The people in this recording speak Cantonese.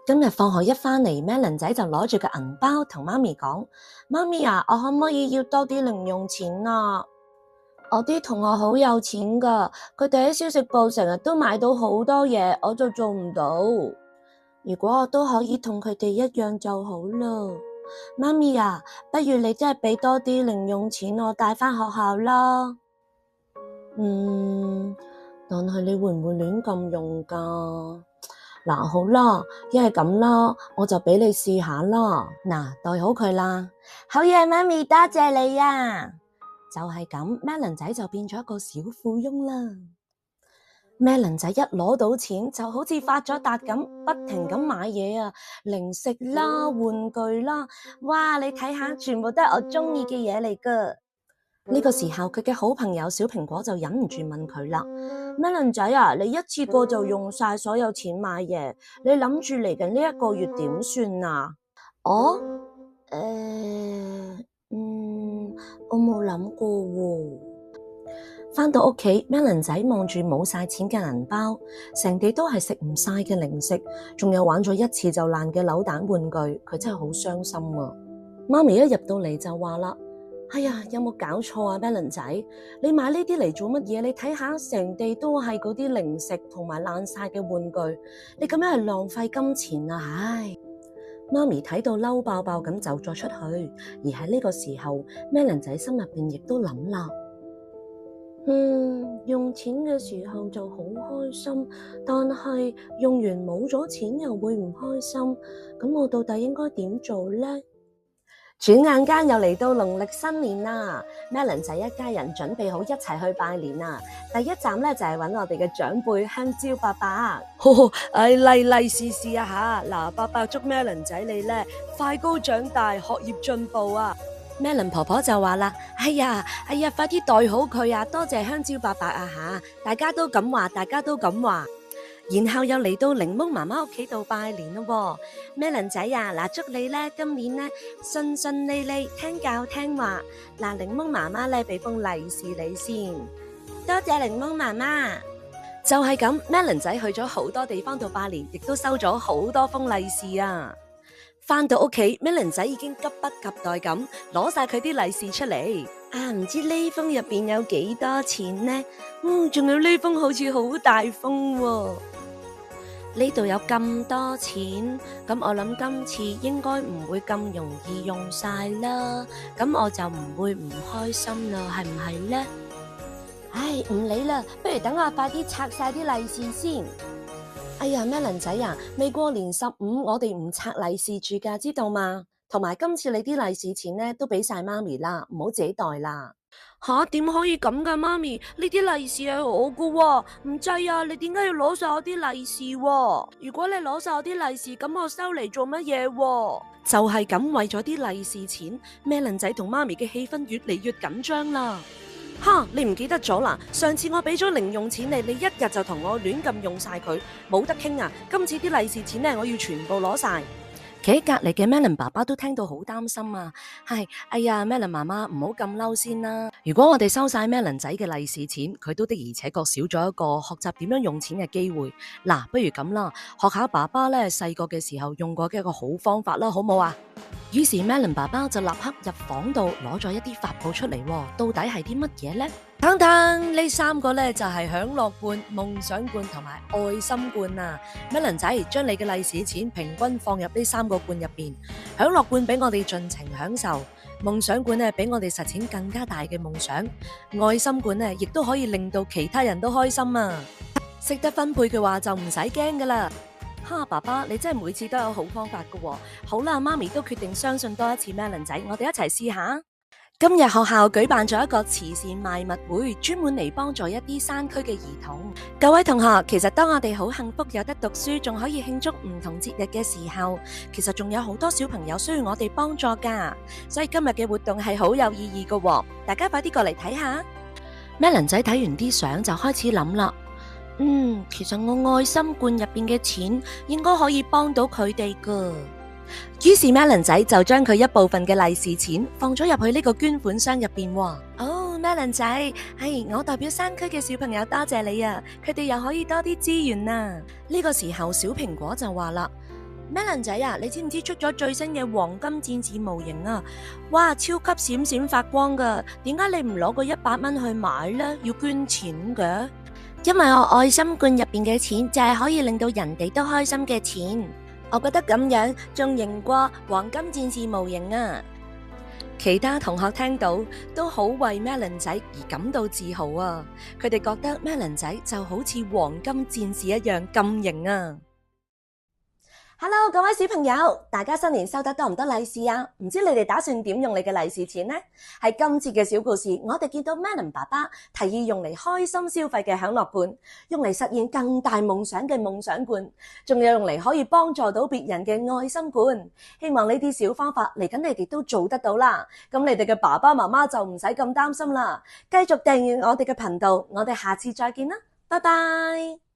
今日放學一返嚟 ，Melon 仔就攞住個銀包同媽咪講：媽咪啊，我可唔可以要多啲零用錢啊？我啲同學好有錢㗎，佢哋喺小食部成日都買到好多嘢，我就做唔到。如果我都可以同佢哋一樣就好啦。媽咪啊，不如你真係俾多啲零用錢我帶返學校啦。但係你會唔會亂咁用㗎？嗱，好啦，一係咁啦，我就俾你試下啦。嗱，袋好佢啦。好嘢，媽咪，多謝你啊！就係咁 ，Melon 仔就變咗一個小富翁啦。Melon 仔一攞到錢，就好似發咗達咁，不停咁買嘢啊，零食啦、玩具啦，哇！你睇下，全部都係我中意嘅嘢嚟噶。呢個時候，佢嘅好朋友小蘋果就忍唔住問佢啦：Melon 仔啊，你一次過就用晒所有錢買嘢，你諗住嚟緊呢一個月點算啊？我冇諗過喎。返到屋企 ，Melon 仔望住冇晒錢嘅銀包，成地都係食唔晒嘅零食，仲有玩咗一次就爛嘅扭蛋玩具，佢真係好傷心啊！媽咪一入到嚟就話啦：哎呀，有冇搞錯啊 ，Melon 仔？你買呢啲嚟做乜嘢？你睇下，成地都係嗰啲零食同埋爛晒嘅玩具，你咁樣係浪費金錢啊！唉，媽咪睇到嬲爆爆咁走咗出去，而喺呢個時候 ，Melon 仔心入邊亦都諗啦。用錢嘅時候就好開心，但係用完冇咗錢又會唔開心，咁我到底應該點做呢？轉眼間又嚟到農曆新年啦 ，Melon 仔一家人準備好一齊去拜年啦。第一站咧就係揾我哋嘅長輩香蕉伯伯。利是是啊吓，嗱，伯伯祝 Melon 仔你咧快高長大，學業進步啊！Melon 婆婆就話啦：哎呀，快啲袋好佢啊！多謝香蕉伯伯啊吓，大家都咁話，然後又嚟到檸檬媽媽屋企度拜年咯。Melon 仔啊，嗱，祝你咧今年咧順順利利，聽教聽話。嗱，檸檬媽媽咧俾封利是你先，多謝檸檬媽媽。就係咁 ，Melon 仔去咗好多地方度拜年，亦都收咗好多封利是啊！返到屋企 ，Melon 仔已經急不及待咁攞晒佢啲利是出嚟。唔知呢封入邊有幾多錢呢？仲有呢封好似好大封喎。呢度有咁多錢，咁我諗今次應該唔會咁容易用晒啦。咁我就唔會唔開心啦，係唔係呢？唉，唔理啦，不如等我快啲拆晒啲利是先。哎呀，Melon仔啊，未過年15，我哋唔拆利是住㗎，知道嘛？同埋今次你啲利是錢咧都俾晒媽咪啦，唔好自己袋啦。吓，點可以咁㗎，媽咪？呢啲利是係我㗎喎，唔制啊！你點解要攞晒我啲利是喎？如果你攞晒我啲利是，咁我收嚟做乜嘢喎？就係咁，為咗啲利是錢 ，Melon仔同媽咪嘅氣氛越嚟越緊張啦。你唔記得咗啦？上次我俾咗零用錢你，你一日就同我亂咁用晒佢，冇得傾啊！今次啲利是錢咧，我要全部攞晒。企喺隔籬嘅 Melon 爸爸都聽到好擔心啊！哎呀 ，Melon 媽媽唔好咁嬲先啦。如果我哋收晒 Melon 仔嘅利是錢，佢都的而且確少咗一個學習點樣用錢嘅機會。嗱，不如咁啦，學下爸爸咧細個嘅時候用過嘅一個好方法啦，好冇啊？於是 Melon 爸爸就立刻入房度攞咗一啲法寶出嚟，到底係啲乜嘢呢？等等，呢3個呢就係享樂罐、夢想罐同埋愛心罐啊 ！Melon 仔將你嘅利是錢平均放入呢3個罐入邊，享樂罐俾我哋盡情享受，夢想罐呢俾我哋實踐更加大嘅夢想，愛心罐呢亦都可以令到其他人都開心啊！識得分配嘅話就唔使驚噶啦。爸爸，你真係每次都有好方法㗎喎。好啦，媽咪都決定相信多一次 Melon 仔，我哋一齊試下。今日學校舉辦咗一個慈善賣物會，專門嚟幫助一啲山區嘅兒童。各位同學，其實當我哋好幸福有得讀書，仲可以慶祝唔同節日嘅時候，其實仲有好多小朋友需要我哋幫助㗎。所以今日嘅活動係好有意義㗎喎，大家快啲過嚟睇下。Melon 仔睇完啲相就開始諗啦。其實我愛心罐入邊嘅錢應該可以幫到佢哋噶。於是 Melon 仔就將佢一部分嘅利是錢放咗入去呢個捐款箱入邊。Melon 仔，我代表山區嘅小朋友多謝你啊，佢哋又可以多啲資源啊。呢個時候小蘋果就話啦： Melon 仔啊，你知唔知出咗最新嘅黃金戰士模型啊？哇，超級閃閃發光噶！點解你唔攞個100蚊去買呢？要捐錢嘅？因為我愛心罐入邊嘅錢就係可以令到人哋都開心嘅錢，我覺得咁樣仲型過黃金戰士模型啊！其他同學聽到都好為 Melon 仔而感到自豪啊！佢哋覺得 Melon 仔就好似黃金戰士一樣咁型啊！Hello， 各位小朋友，大家新年收得多唔多利是啊？唔知你哋打算點用你嘅利是錢呢？喺今次嘅小故事，我哋見到 Melon 爸爸提議用嚟開心消費嘅享樂罐，用嚟實現更大夢想嘅夢想罐，仲有用嚟可以幫助到別人嘅愛心罐。希望呢啲小方法嚟緊你哋都做得到啦。咁你哋嘅爸爸媽媽就唔使咁擔心啦。繼續訂閱我哋嘅頻道，我哋下次再見啦，拜拜。